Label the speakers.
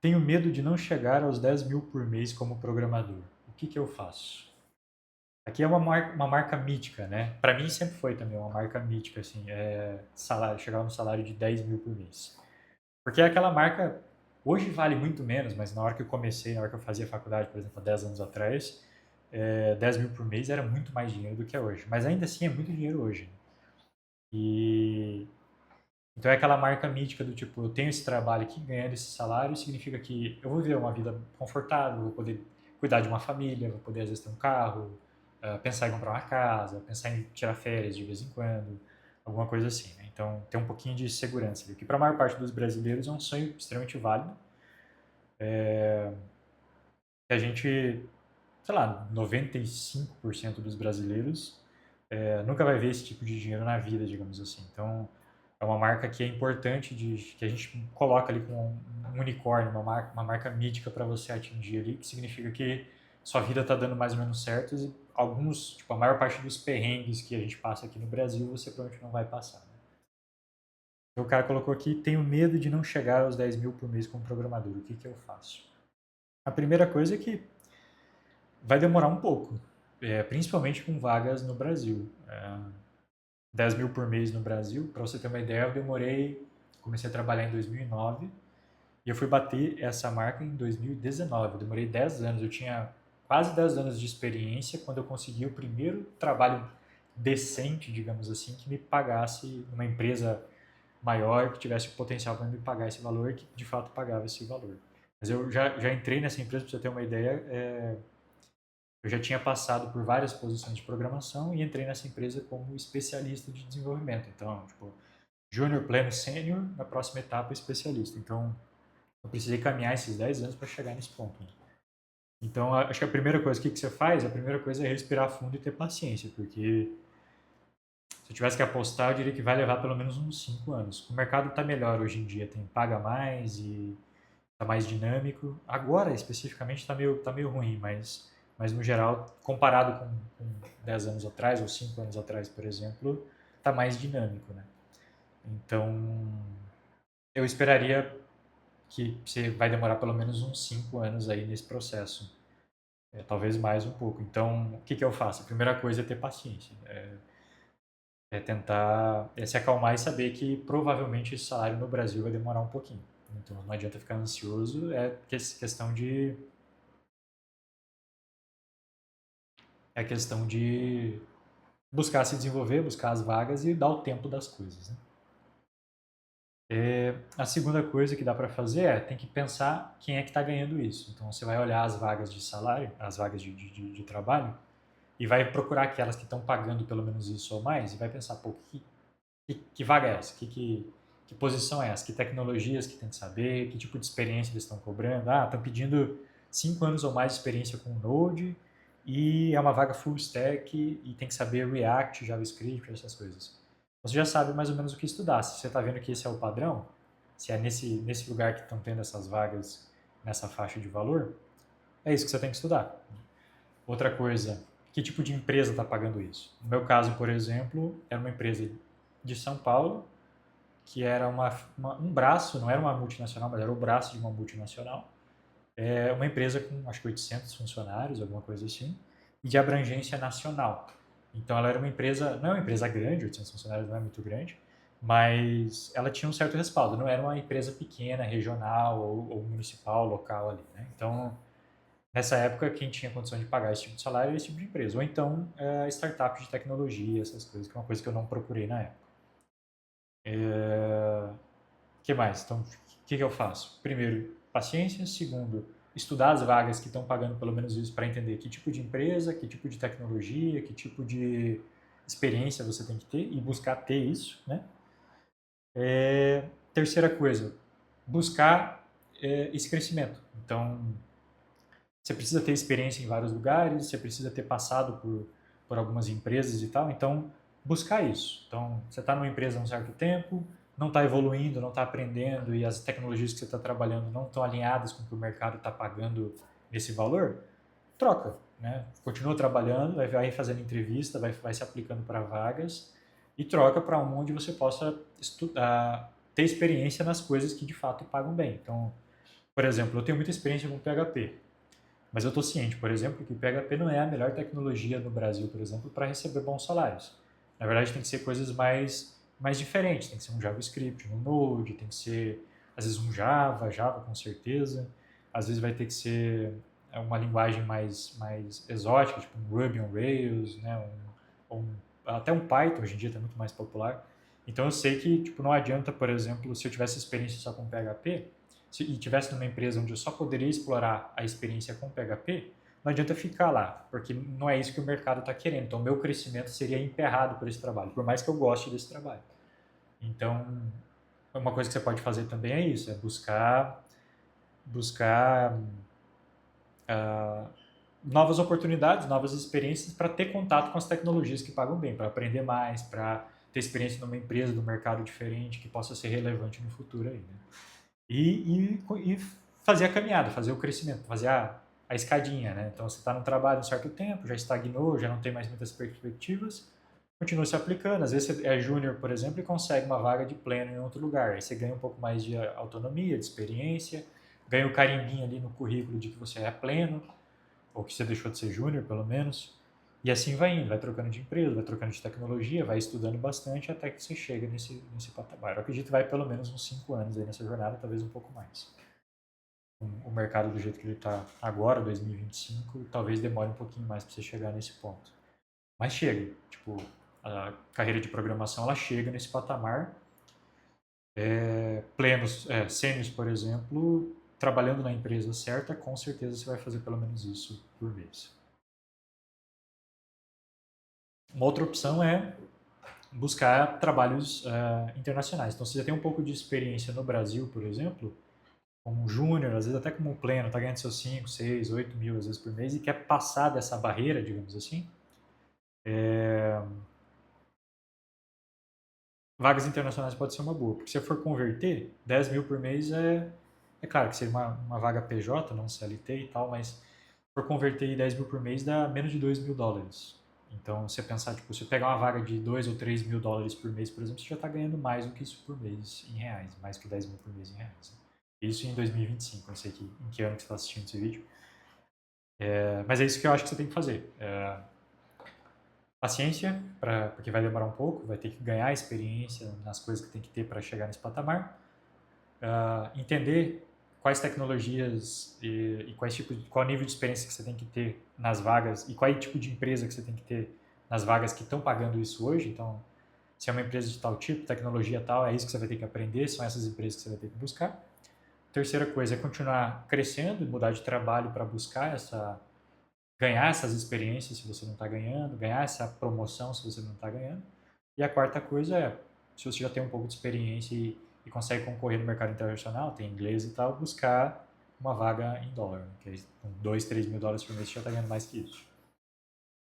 Speaker 1: Tenho medo de não chegar aos 10 mil por mês como programador. O que que eu faço? Aqui é uma marca mítica, né? Para mim sempre foi também uma marca mítica, assim, salário, chegar no salário de 10 mil por mês. Porque é aquela marca, hoje vale muito menos, mas na hora que eu comecei, na hora que eu fazia faculdade, por exemplo, há 10 anos atrás, 10 mil por mês era muito mais dinheiro do que é hoje. Mas ainda assim é muito dinheiro hoje. E então é aquela marca mítica do tipo, eu tenho esse trabalho aqui, ganhando esse salário, significa que eu vou viver uma vida confortável, vou poder cuidar de uma família, vou poder às vezes ter um carro, pensar em comprar uma casa, pensar em tirar férias de vez em quando, alguma coisa assim, né? Então tem um pouquinho de segurança ali, que para a maior parte dos brasileiros é um sonho extremamente válido, que a gente, sei lá, 95% dos brasileiros nunca vai ver esse tipo de dinheiro na vida, digamos assim. Então, é uma marca que é importante, que a gente coloca ali com um unicórnio, uma marca mítica para você atingir ali, que significa que sua vida está dando mais ou menos certo e alguns, tipo, a maior parte dos perrengues que a gente passa aqui no Brasil, você provavelmente não vai passar, né? Então, o cara colocou aqui, tenho medo de não chegar aos 10 mil por mês como programador, o que que eu faço? A primeira coisa é que vai demorar um pouco, principalmente com vagas no Brasil. 10 mil por mês no Brasil. Para você ter uma ideia, comecei a trabalhar em 2009 e eu fui bater essa marca em 2019. Eu demorei 10 anos, eu tinha quase 10 anos de experiência quando eu consegui o primeiro trabalho decente, digamos assim, que me pagasse numa empresa maior, que tivesse o potencial para me pagar esse valor, que de fato pagava esse valor. Mas eu já entrei nessa empresa, para você ter uma ideia, eu já tinha passado por várias posições de programação e entrei nessa empresa como especialista de desenvolvimento. Então, tipo, júnior, pleno, sênior, na próxima etapa especialista. Então, eu precisei caminhar esses 10 anos para chegar nesse ponto, né? Então, acho que a primeira coisa, o que você faz? A primeira coisa é respirar fundo e ter paciência, porque se eu tivesse que apostar, eu diria que vai levar pelo menos uns 5 anos. O mercado está melhor hoje em dia, paga mais e está mais dinâmico. Agora, especificamente, tá meio ruim, mas no geral, comparado com 10 anos atrás ou 5 anos atrás, por exemplo, está mais dinâmico, né? Então, eu esperaria que você vai demorar pelo menos uns 5 anos aí nesse processo. Talvez mais um pouco. Então, o que que eu faço? A primeira coisa é ter paciência. É tentar se acalmar e saber que provavelmente esse salário no Brasil vai demorar um pouquinho. Então, não adianta ficar ansioso. É questão de buscar se desenvolver, buscar as vagas e dar o tempo das coisas, né? A segunda coisa que dá para fazer tem que pensar quem é que está ganhando isso. Então você vai olhar as vagas de salário, as vagas de trabalho, e vai procurar aquelas que estão pagando pelo menos isso ou mais, e vai pensar, pô, que vaga é essa? Que posição é essa? Que tecnologias que tem que saber? Que tipo de experiência eles estão cobrando? Ah, estão pedindo 5 anos ou mais de experiência com Node e é uma vaga full stack e tem que saber React, JavaScript, essas coisas. Você já sabe mais ou menos o que estudar. Se você está vendo que esse é o padrão, se é nesse lugar que estão tendo essas vagas nessa faixa de valor, é isso que você tem que estudar. Outra coisa, que tipo de empresa está pagando isso? No meu caso, por exemplo, era uma empresa de São Paulo, que era um braço, não era uma multinacional, mas era o braço de uma multinacional. É uma empresa com acho que 800 funcionários, alguma coisa assim, e de abrangência nacional. Então ela era uma empresa, não é uma empresa grande, 800 funcionários não é muito grande, mas ela tinha um certo respaldo, não era uma empresa pequena, regional ou municipal, local ali, né? Então, nessa época, quem tinha condição de pagar esse tipo de salário era esse tipo de empresa. Ou então, startup de tecnologia, essas coisas, que é uma coisa que eu não procurei na época. O que mais? Então, o que eu faço? Primeiro, paciência. Segundo, estudar as vagas que estão pagando pelo menos isso para entender que tipo de empresa, que tipo de tecnologia, que tipo de experiência você tem que ter e buscar ter isso, né? Terceira coisa, buscar esse crescimento. Então, você precisa ter experiência em vários lugares, você precisa ter passado por algumas empresas e tal, então buscar isso. Então, você está numa empresa há um certo tempo, não está evoluindo, não está aprendendo e as tecnologias que você está trabalhando não estão alinhadas com o que o mercado está pagando nesse valor, troca, né? Continua trabalhando, vai fazendo entrevista, vai se aplicando para vagas e troca para um onde você possa estudar, ter experiência nas coisas que de fato pagam bem. Então, Por exemplo, eu tenho muita experiência com PHP, mas eu estou ciente, por exemplo, que PHP não é a melhor tecnologia no Brasil, por exemplo, para receber bons salários. Na verdade, tem que ser coisas mais diferentes. Tem que ser um JavaScript, um Node, tem que ser, às vezes, um Java com certeza. Às vezes vai ter que ser uma linguagem mais exótica, tipo um Ruby on Rails, né? Até um Python, hoje em dia está muito mais popular. Então eu sei que tipo, não adianta, por exemplo, se eu tivesse experiência só com PHP, e tivesse numa empresa onde eu só poderia explorar a experiência com PHP, não adianta ficar lá, porque não é isso que o mercado está querendo. Então, o meu crescimento seria emperrado por esse trabalho, por mais que eu goste desse trabalho. Então, uma coisa que você pode fazer também é isso, é buscar novas oportunidades, novas experiências para ter contato com as tecnologias que pagam bem, para aprender mais, para ter experiência numa empresa, num mercado diferente que possa ser relevante no futuro aí, né? E fazer a caminhada, fazer o crescimento, fazer a escadinha, né? Então você está no trabalho um certo tempo, já estagnou, já não tem mais muitas perspectivas, continua se aplicando. Às vezes você é júnior, por exemplo, e consegue uma vaga de pleno em outro lugar. Aí você ganha um pouco mais de autonomia, de experiência, ganha o carimbinho ali no currículo de que você é pleno, ou que você deixou de ser júnior, pelo menos. E assim vai indo, vai trocando de empresa, vai trocando de tecnologia, vai estudando bastante até que você chega nesse patamar. Eu acredito que vai pelo menos uns 5 anos aí nessa jornada, talvez um pouco mais. O mercado do jeito que ele está agora, 2025, talvez demore um pouquinho mais para você chegar nesse ponto. Mas chega, tipo, a carreira de programação ela chega nesse patamar. Plenos, sênios, por exemplo, trabalhando na empresa certa, com certeza você vai fazer pelo menos isso por mês. Uma outra opção é buscar trabalhos internacionais. Então, se você já tem um pouco de experiência no Brasil, por exemplo, como um júnior, às vezes até como um pleno, está ganhando seus 5, 6, 8 mil às vezes por mês e quer passar dessa barreira, digamos assim, vagas internacionais pode ser uma boa. Porque se eu for converter, 10 mil por mês é claro que seria uma vaga PJ, não CLT e tal, mas se for converter 10 mil por mês dá menos de 2 mil dólares. Então, você pensar, tipo, se eu pegar uma vaga de 2 ou 3 mil dólares por mês, por exemplo, você já está ganhando mais do que isso por mês em reais, mais que 10 mil por mês em reais. Isso em 2025, não sei em que ano que você está assistindo esse vídeo. Mas é isso que eu acho que você tem que fazer. Paciência, porque vai demorar um pouco, vai ter que ganhar experiência nas coisas que tem que ter para chegar nesse patamar. Entender quais tecnologias e qual nível de experiência que você tem que ter nas vagas e qual tipo de empresa que você tem que ter nas vagas que estão pagando isso hoje. Então, se é uma empresa de tal tipo, tecnologia tal, é isso que você vai ter que aprender, são essas empresas que você vai ter que buscar. Terceira coisa é continuar crescendo e mudar de trabalho para buscar ganhar essas experiências se você não está ganhando, ganhar essa promoção se você não está ganhando. E a quarta coisa é, se você já tem um pouco de experiência e consegue concorrer no mercado internacional, tem inglês e tal, buscar uma vaga em dólar, que com 2, 3 mil dólares por mês você já está ganhando mais que isso.